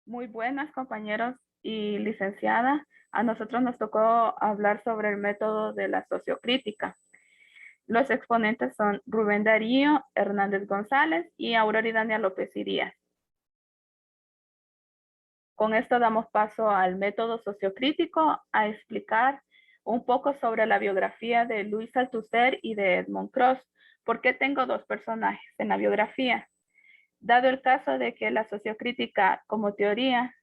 Muy buenas, compañeros y licenciada. A nosotros nos tocó hablar sobre el método de la sociocrítica. Los exponentes son Rubén Darío Hernández González y Aurora Dania López Irías. Con esto damos paso al método sociocrítico a explicar un poco sobre la biografía de Luis Althusser y de Edmund Cross. ¿Por qué tengo dos personajes en la biografía? Dado el caso de que la sociocrítica como teoría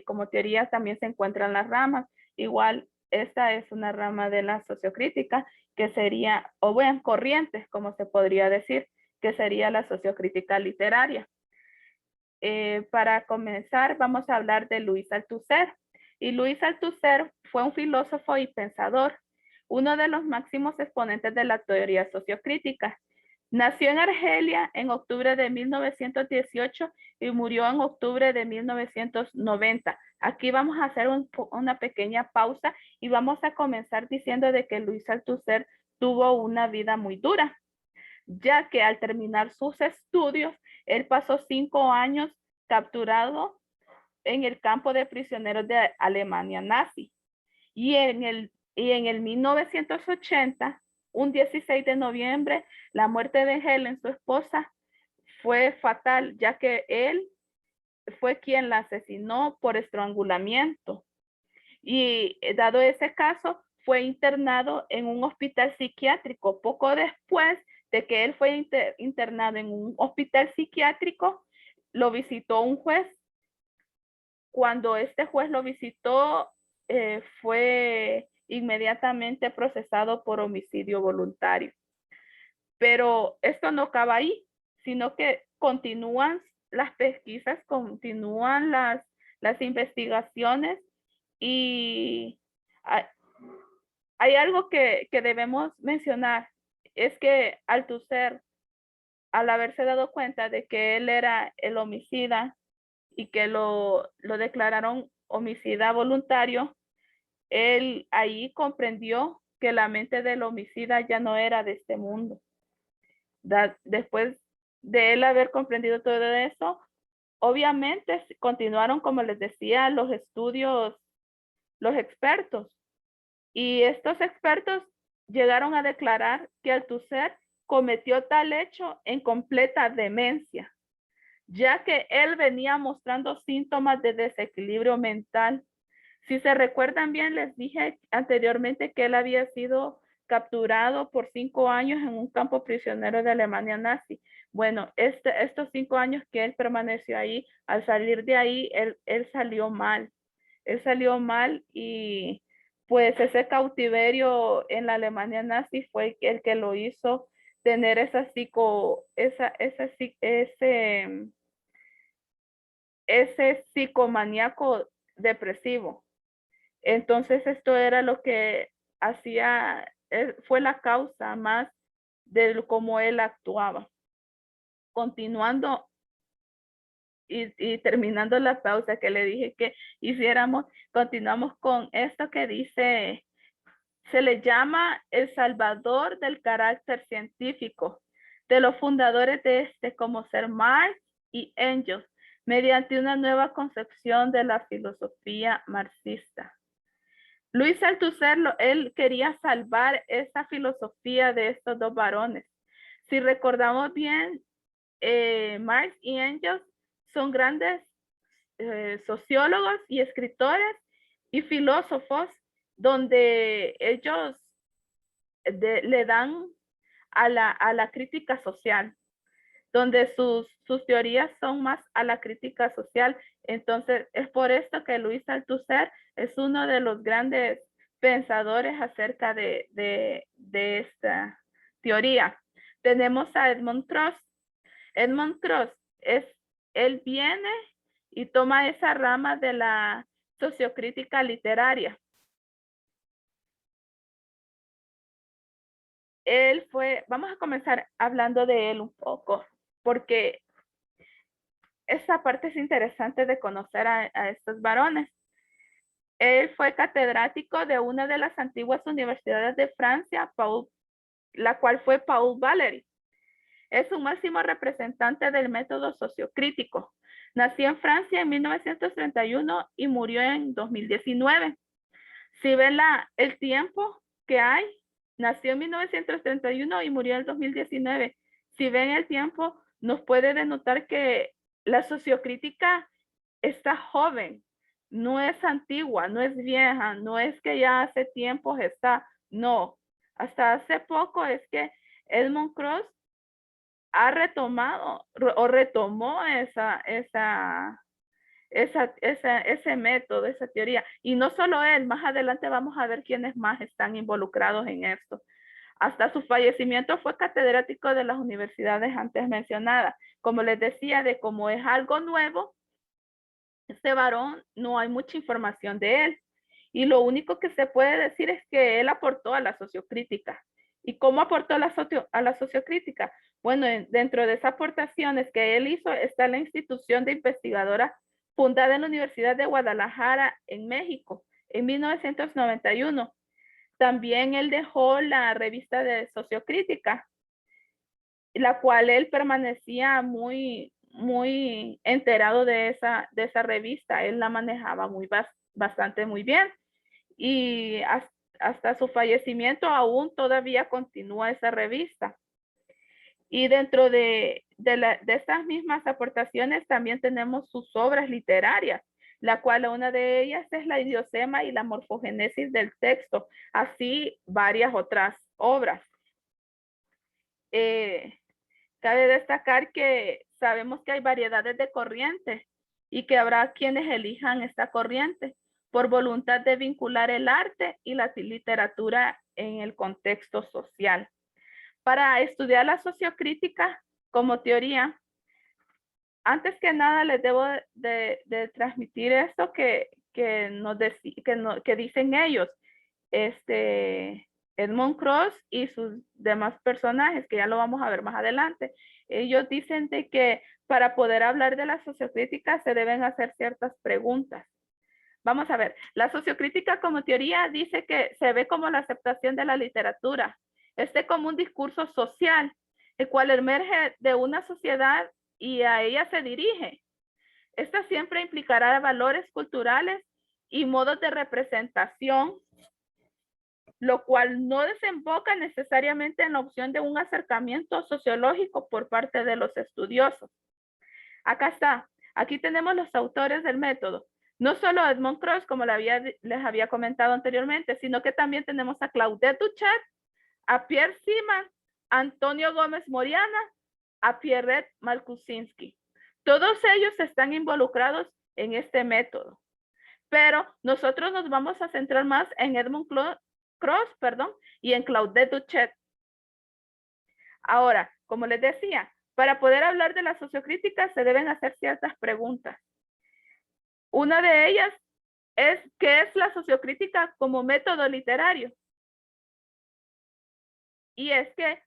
como teoría también se encuentran las ramas. Igual, esta es una rama de la sociocrítica que sería, o bueno, corrientes, como se podría decir, que sería la sociocrítica literaria. Para comenzar, vamos a hablar de Luis Althusser. Y Luis Althusser fue un filósofo y pensador, uno de los máximos exponentes de la teoría sociocrítica. Nació en Argelia en octubre de 1918 y murió en octubre de 1990. Aquí vamos a hacer una pequeña pausa y vamos a comenzar diciendo de que Luis Althusser tuvo una vida muy dura, ya que al terminar sus estudios, él pasó 5 años capturado en el campo de prisioneros de Alemania nazi. Y en el 1980, un 16 de noviembre, la muerte de Helen, su esposa, fue fatal, ya que él fue quien la asesinó por estrangulamiento. Y dado ese caso, fue internado en un hospital psiquiátrico. Poco después de que él fue internado en un hospital psiquiátrico, lo visitó un juez. Cuando este juez lo visitó, fue inmediatamente procesado por homicidio voluntario. Pero esto no acaba ahí, sino que continúan las pesquisas, continúan las investigaciones y hay algo que debemos mencionar, es que Althusser, al haberse dado cuenta de que él era el homicida y que lo declararon homicida voluntario, él ahí comprendió que la mente del homicida ya no era de este mundo. Después de él haber comprendido todo eso, obviamente continuaron, como les decía, los estudios, los expertos. Y estos expertos llegaron a declarar que Althusser cometió tal hecho en completa demencia, ya que él venía mostrando síntomas de desequilibrio mental. Si se recuerdan bien, les dije anteriormente que él había sido capturado por 5 años en un campo prisionero de Alemania nazi. Bueno, estos 5 años que él permaneció ahí, al salir de ahí, él salió mal. Él salió mal y pues ese cautiverio en la Alemania nazi fue el que lo hizo tener ese psicomaníaco depresivo. Entonces esto era lo que hacía, fue la causa más de cómo él actuaba. Continuando y terminando la pausa que le dije que hiciéramos, continuamos con esto que dice, se le llama el salvador del carácter científico, de los fundadores de este como ser Marx y Engels, mediante una nueva concepción de la filosofía marxista. Luis Althusser, él quería salvar esa filosofía de estos dos varones. Si recordamos bien, Marx y Engels son grandes sociólogos y escritores y filósofos donde ellos le dan a la crítica social, donde sus teorías son más a la crítica social. Entonces, es por esto que Luis Althusser es uno de los grandes pensadores acerca de esta teoría. Tenemos a Edmund Cross. Edmund Cross, él viene y toma esa rama de la sociocrítica literaria. Vamos a comenzar hablando de él un poco, porque esa parte es interesante de conocer a estos varones. Él fue catedrático de una de las antiguas universidades de Francia, la cual fue Paul Valéry. Es un máximo representante del método sociocrítico. Nació en Francia en 1931 y murió en 2019. Si ven el tiempo que hay, nació en 1931 y murió en 2019. Si ven el tiempo, nos puede denotar que la sociocrítica está joven, no es antigua, no es vieja, no es que ya hace tiempos está, no. Hasta hace poco es que Edmund Cross ha retomado o retomó ese método, esa teoría. Y no solo él, más adelante vamos a ver quiénes más están involucrados en esto. Hasta su fallecimiento fue catedrático de las universidades antes mencionadas. Como les decía, de cómo es algo nuevo, este varón no hay mucha información de él. Y lo único que se puede decir es que él aportó a la sociocrítica. ¿Y cómo aportó a la sociocrítica? Bueno, dentro de esas aportaciones que él hizo está la institución de investigadora fundada en la Universidad de Guadalajara, en México, en 1991. También él dejó la revista de sociocrítica, la cual él permanecía muy enterado de esa revista. Él la manejaba bastante muy bien. Y hasta su fallecimiento aún todavía continúa esa revista. Y dentro de estas mismas aportaciones también tenemos sus obras literarias, la cual una de ellas es la idiosema y la morfogénesis del texto, así varias otras obras. Cabe destacar que sabemos que hay variedades de corrientes y que habrá quienes elijan esta corriente por voluntad de vincular el arte y la literatura en el contexto social. Para estudiar la sociocrítica como teoría, antes que nada les debo de transmitir esto que dicen ellos. Edmund Cross y sus demás personajes, que ya lo vamos a ver más adelante, ellos dicen de que para poder hablar de la sociocrítica se deben hacer ciertas preguntas. Vamos a ver, la sociocrítica como teoría dice que se ve como la aceptación de la literatura, como un discurso social, el cual emerge de una sociedad y a ella se dirige. Esta siempre implicará valores culturales y modos de representación, lo cual no desemboca necesariamente en la opción de un acercamiento sociológico por parte de los estudiosos. Acá está, aquí tenemos los autores del método. No solo Edmund Cross, como les había comentado anteriormente, sino que también tenemos a Claudette Duchet, a Pierre Simon, Antonio Gómez Moriana, a Pierre Malkusinski. Todos ellos están involucrados en este método. Pero nosotros nos vamos a centrar más en Edmund Cross, y en Claudette Duchet. Ahora, como les decía, para poder hablar de la sociocrítica se deben hacer ciertas preguntas. Una de ellas es, ¿qué es la sociocrítica como método literario? Y es que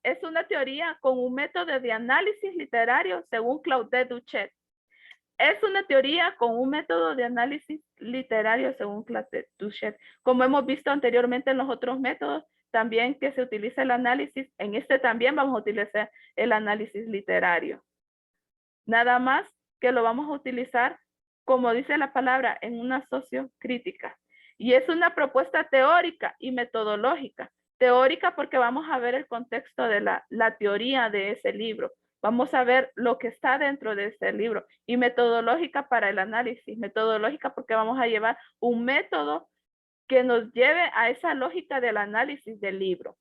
es una teoría con un método de análisis literario según Claudette Duchet. Es una teoría con un método de análisis literario según Claudette Duchet. Como hemos visto anteriormente en los otros métodos, también que se utiliza el análisis, en este también vamos a utilizar el análisis literario. Nada más que lo vamos a utilizar, como dice la palabra, en una sociocrítica. Y es una propuesta teórica y metodológica. Teórica porque vamos a ver el contexto de la teoría de ese libro. Vamos a ver lo que está dentro de ese libro. Y metodológica para el análisis. Metodológica porque vamos a llevar un método que nos lleve a esa lógica del análisis del libro.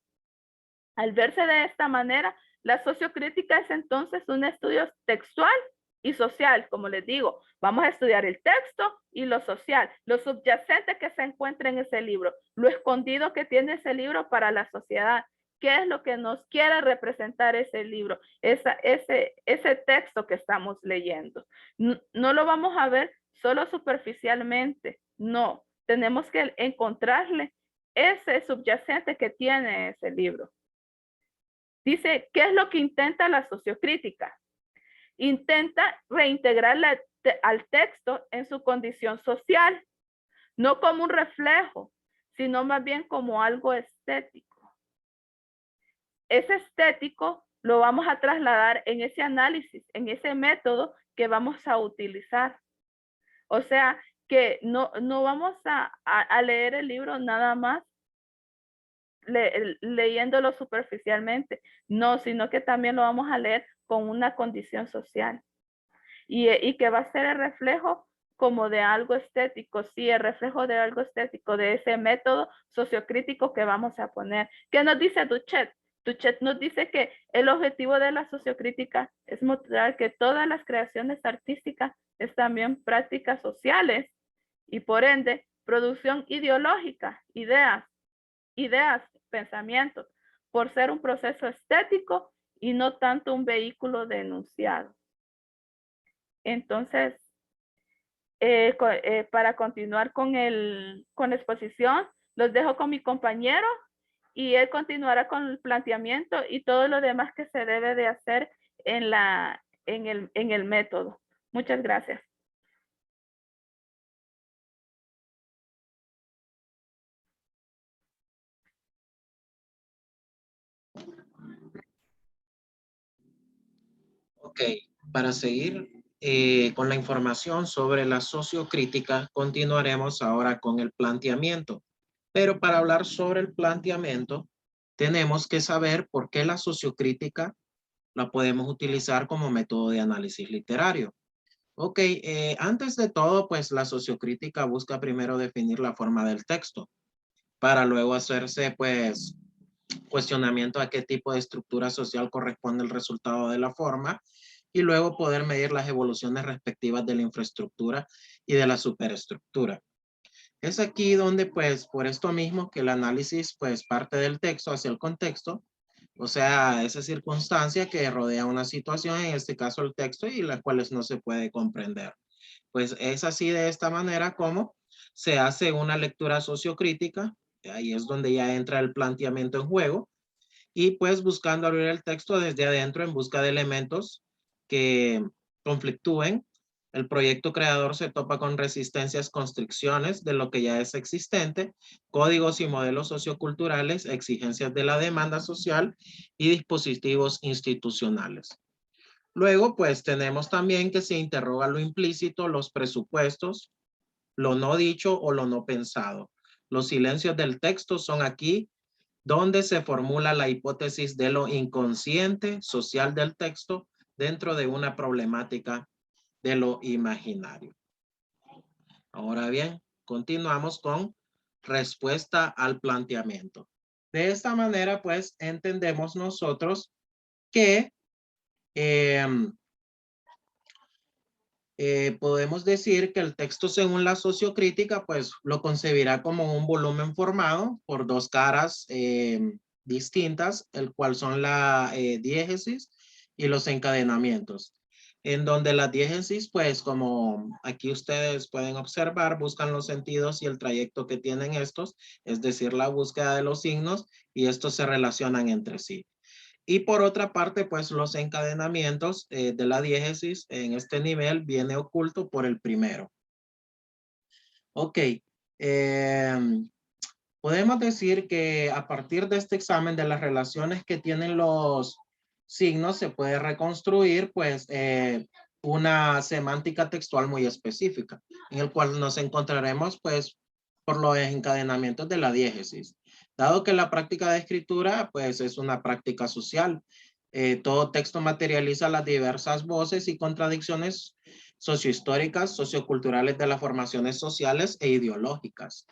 Al verse de esta manera, la sociocrítica es entonces un estudio textual y social, como les digo. Vamos a estudiar el texto y lo social, lo subyacente que se encuentra en ese libro, lo escondido que tiene ese libro para la sociedad. ¿Qué es lo que nos quiere representar ese libro, ese texto que estamos leyendo? No lo vamos a ver solo superficialmente, no. Tenemos que encontrarle ese subyacente que tiene ese libro. Dice, ¿qué es lo que intenta la sociocrítica? Intenta reintegrar al texto en su condición social, no como un reflejo, sino más bien como algo estético. Es estético lo vamos a trasladar en ese análisis, en ese método que vamos a utilizar. O sea, que no vamos a leer el libro nada más leyéndolo superficialmente, no, sino que también lo vamos a leer con una condición social y que va a ser el reflejo como de algo estético, sí, el reflejo de algo estético, de ese método sociocrítico que vamos a poner. ¿Qué nos dice Duchet? Duchet nos dice que el objetivo de la sociocrítica es mostrar que todas las creaciones artísticas es también prácticas sociales y por ende producción ideológica, ideas, pensamientos, por ser un proceso estético y no tanto un vehículo de enunciado. Entonces, para continuar con la exposición, los dejo con mi compañero y él continuará con el planteamiento y todo lo demás que se debe de hacer en el método. Muchas gracias. Ok, para seguir con la información sobre la sociocrítica, continuaremos ahora con el planteamiento. Pero para hablar sobre el planteamiento, tenemos que saber por qué la sociocrítica la podemos utilizar como método de análisis literario. Ok, antes de todo, pues la sociocrítica busca primero definir la forma del texto, para luego hacerse, pues, cuestionamiento a qué tipo de estructura social corresponde el resultado de la forma y luego poder medir las evoluciones respectivas de la infraestructura y de la superestructura. Es aquí donde, pues, por esto mismo que el análisis, pues, parte del texto hacia el contexto, o sea, esa circunstancia que rodea una situación, en este caso el texto, y las cuales no se puede comprender. Pues es así de esta manera como se hace una lectura sociocrítica, ahí es donde ya entra el planteamiento en juego, y pues buscando abrir el texto desde adentro en busca de elementos que conflictúen. El proyecto creador se topa con resistencias, constricciones de lo que ya es existente, códigos y modelos socioculturales, exigencias de la demanda social y dispositivos institucionales. Luego, pues tenemos también que se interroga lo implícito, los presupuestos, lo no dicho o lo no pensado. Los silencios del texto son aquí donde se formula la hipótesis de lo inconsciente social del texto dentro de una problemática de lo imaginario. Ahora bien, continuamos con respuesta al planteamiento. De esta manera, pues, entendemos nosotros que podemos decir que el texto según la sociocrítica, pues lo concebirá como un volumen formado por dos caras distintas, el cual son la diégesis y los encadenamientos. En donde la diégesis, pues como aquí ustedes pueden observar, buscan los sentidos y el trayecto que tienen estos, es decir, la búsqueda de los signos y estos se relacionan entre sí. Y por otra parte, pues los encadenamientos de la diégesis en este nivel viene oculto por el primero. Ok, podemos decir que a partir de este examen de las relaciones que tienen los signos se puede reconstruir pues una semántica textual muy específica en el cual nos encontraremos pues por los encadenamientos de la diégesis. Dado que la práctica de escritura pues es una práctica social, todo texto materializa las diversas voces y contradicciones sociohistóricas, socioculturales de las formaciones sociales e ideológicas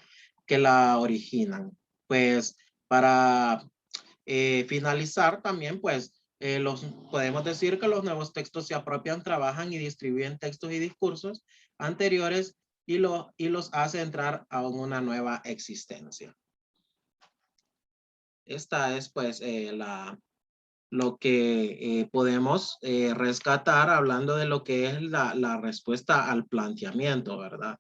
que la originan. Pues para finalizar también, pues podemos decir que los nuevos textos se apropian, trabajan y distribuyen textos y discursos anteriores y los hace entrar a una nueva existencia. Esta es pues lo que podemos rescatar hablando de lo que es la respuesta al planteamiento, ¿verdad?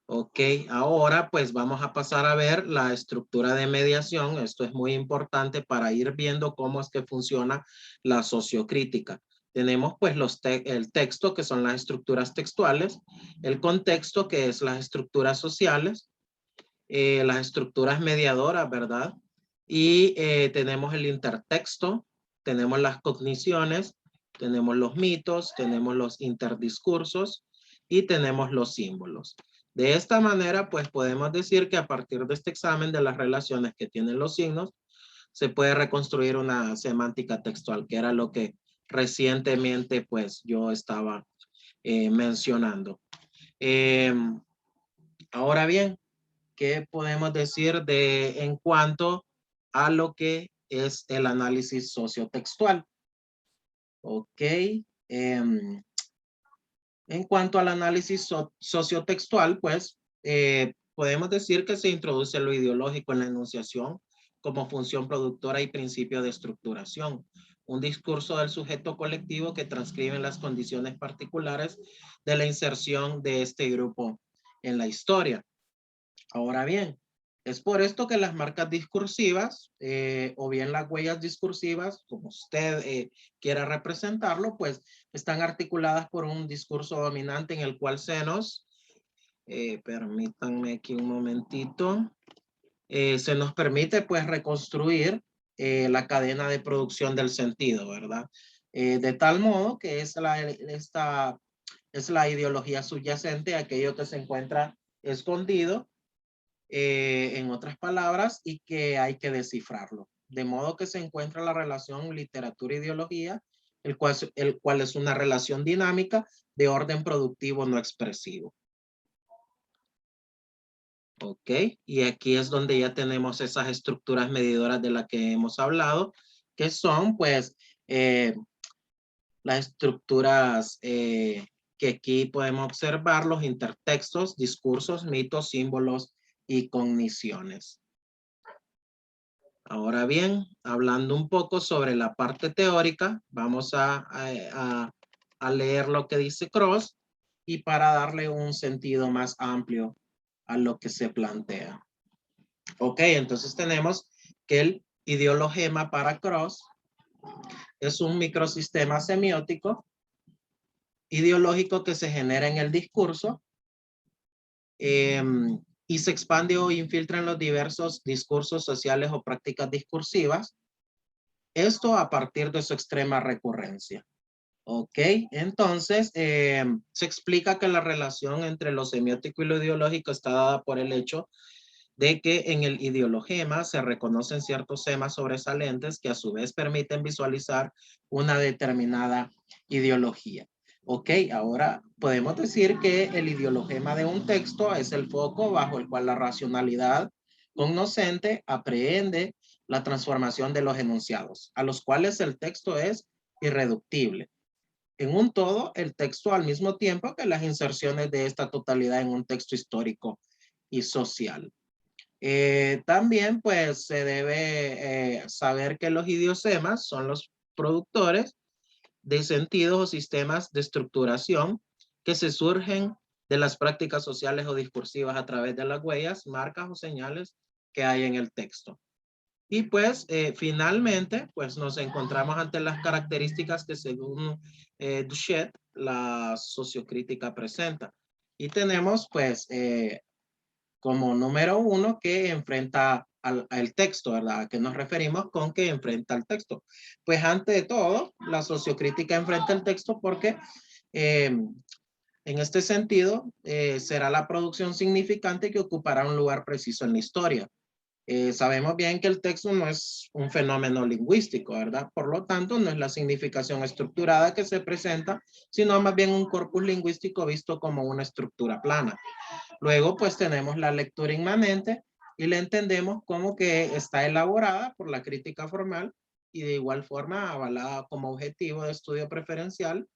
Ok, ahora pues vamos a pasar a ver la estructura de mediación. Esto es muy importante para ir viendo cómo es que funciona la sociocrítica. Tenemos pues el texto, que son las estructuras textuales, el contexto, que es las estructuras sociales, las estructuras mediadoras, ¿verdad? Y tenemos el intertexto, tenemos las cogniciones, tenemos los mitos, tenemos los interdiscursos y tenemos los símbolos. De esta manera, pues podemos decir que a partir de este examen de las relaciones que tienen los signos, se puede reconstruir una semántica textual, que era lo que recientemente pues yo estaba mencionando. Ahora bien, ¿qué podemos decir en cuanto a lo que es el análisis sociotextual? Ok. En cuanto al análisis sociotextual, pues podemos decir que se introduce lo ideológico en la enunciación como función productora y principio de estructuración. Un discurso del sujeto colectivo que transcribe las condiciones particulares de la inserción de este grupo en la historia. Ahora bien, es por esto que las marcas discursivas o bien las huellas discursivas, como usted quiera representarlo, pues están articuladas por un discurso dominante en el cual se nos, permítanme aquí un momentito, se nos permite pues reconstruir la cadena de producción del sentido, ¿verdad? De tal modo que es la ideología subyacente, aquello que se encuentra escondido, en otras palabras, y que hay que descifrarlo. De modo que se encuentra la relación literatura-ideología, el cual es una relación dinámica de orden productivo no expresivo. Ok, y aquí es donde ya tenemos esas estructuras medidoras de las que hemos hablado, que son pues las estructuras que aquí podemos observar, los intertextos, discursos, mitos, símbolos y cogniciones. Ahora bien, hablando un poco sobre la parte teórica, vamos a leer lo que dice Cross y para darle un sentido más amplio a lo que se plantea. Ok, entonces tenemos que el ideologema para Cross es un microsistema semiótico ideológico que se genera en el discurso y se expande o infiltra en los diversos discursos sociales o prácticas discursivas. Esto a partir de su extrema recurrencia. Ok, entonces se explica que la relación entre lo semiótico y lo ideológico está dada por el hecho de que en el ideologema se reconocen ciertos temas sobresalientes que a su vez permiten visualizar una determinada ideología. Ok, ahora podemos decir que el ideologema de un texto es el foco bajo el cual la racionalidad cognoscente aprehende la transformación de los enunciados, a los cuales el texto es irreductible. En un todo, el texto al mismo tiempo que las inserciones de esta totalidad en un texto histórico y social. También pues se debe saber que los idiosemas son los productores de sentidos o sistemas de estructuración que se surgen de las prácticas sociales o discursivas a través de las huellas, marcas o señales que hay en el texto. Y pues finalmente pues nos encontramos ante las características que según Duchet la sociocrítica presenta. Y tenemos pues como número uno que enfrenta al texto, ¿verdad? ¿A qué nos referimos con que enfrenta al texto? Pues ante todo, la sociocrítica enfrenta el texto porque en este sentido será la producción significante que ocupará un lugar preciso en la historia. Sabemos bien que el texto no es un fenómeno lingüístico, ¿verdad? Por lo tanto, no es la significación estructurada que se presenta, sino más bien un corpus lingüístico visto como una estructura plana. Luego, pues tenemos la lectura inmanente y la entendemos como que está elaborada por la crítica formal y de igual forma avalada como objetivo de estudio preferencial.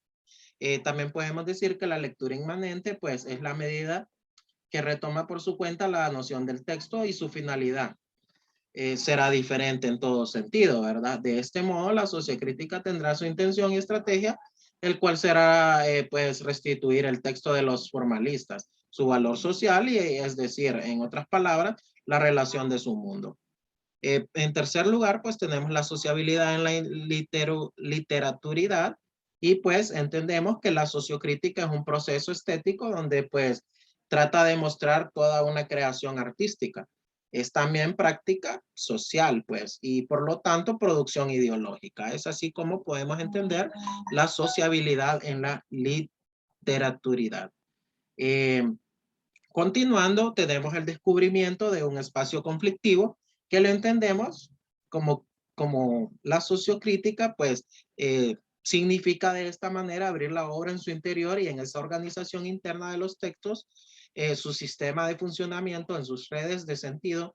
También podemos decir que la lectura inmanente, pues es la medida que retoma por su cuenta la noción del texto y su finalidad. Será diferente en todo sentido, ¿verdad? De este modo, la sociocrítica tendrá su intención y estrategia, el cual será, pues, restituir el texto de los formalistas, su valor social y, es decir, en otras palabras, la relación de su mundo. En tercer lugar, pues, tenemos la sociabilidad en la literaturidad y, pues, entendemos que la sociocrítica es un proceso estético donde, pues, trata de mostrar toda una creación artística. es también práctica social, pues, y por lo tanto producción ideológica. Es así como podemos entender la sociabilidad en la literaturidad. Eh, Continuando, tenemos el descubrimiento de un espacio conflictivo que lo entendemos como, como la sociocrítica, pues significa de esta manera abrir la obra en su interior y en esa organización interna de los textos, su sistema de funcionamiento, en sus redes de sentido,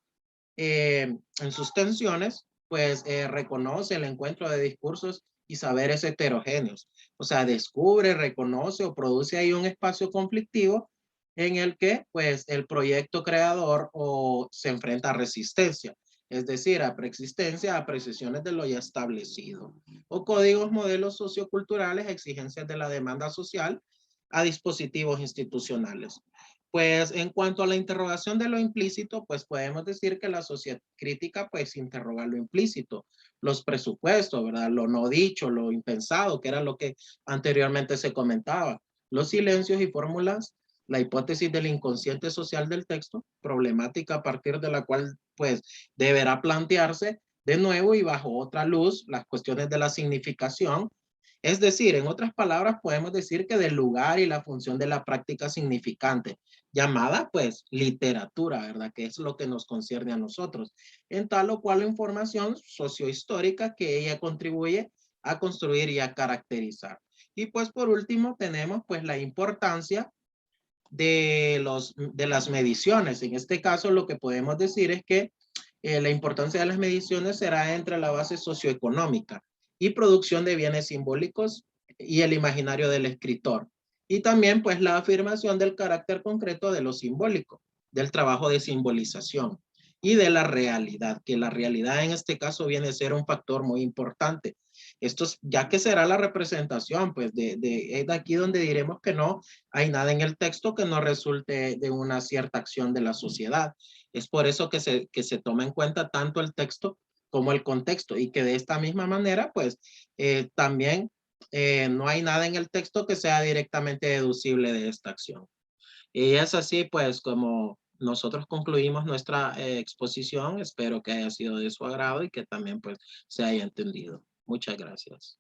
en sus tensiones, pues reconoce el encuentro de discursos y saberes heterogéneos. O sea, descubre, reconoce o produce ahí un espacio conflictivo en el que pues el proyecto creador o se enfrenta a resistencia, es decir, a preexistencia, a precisiones de lo ya establecido, o códigos, modelos socioculturales, exigencias de la demanda social a dispositivos institucionales. Pues en cuanto a la interrogación de lo implícito, pues podemos decir que la sociedad crítica pues interroga lo implícito, los presupuestos, ¿verdad? Lo no dicho, lo impensado, que era lo que anteriormente se comentaba, los silencios y fórmulas, la hipótesis del inconsciente social del texto, problemática a partir de la cual pues deberá plantearse de nuevo y bajo otra luz las cuestiones de la significación. Es decir, en otras palabras, podemos decir que del lugar y la función de la práctica significante, llamada pues literatura, ¿verdad? Que es lo que nos concierne a nosotros. En tal o cual información sociohistórica que ella contribuye a construir y a caracterizar. Y pues por último tenemos pues la importancia de las mediciones. En este caso lo que podemos decir es que la importancia de las mediciones será entre la base socioeconómica y producción de bienes simbólicos y el imaginario del escritor. Y también pues la afirmación del carácter concreto de lo simbólico, del trabajo de simbolización y de la realidad, que la realidad en este caso viene a ser un factor muy importante. Esto es, ya que será la representación, pues es de aquí donde diremos que no hay nada en el texto que no resulte de una cierta acción de la sociedad. Es por eso que se toma en cuenta tanto el texto como el contexto y que de esta misma manera, pues también no hay nada en el texto que sea directamente deducible de esta acción. Y es así, pues, como nosotros concluimos nuestra exposición. Espero que haya sido de su agrado y que también, pues, se haya entendido. Muchas gracias.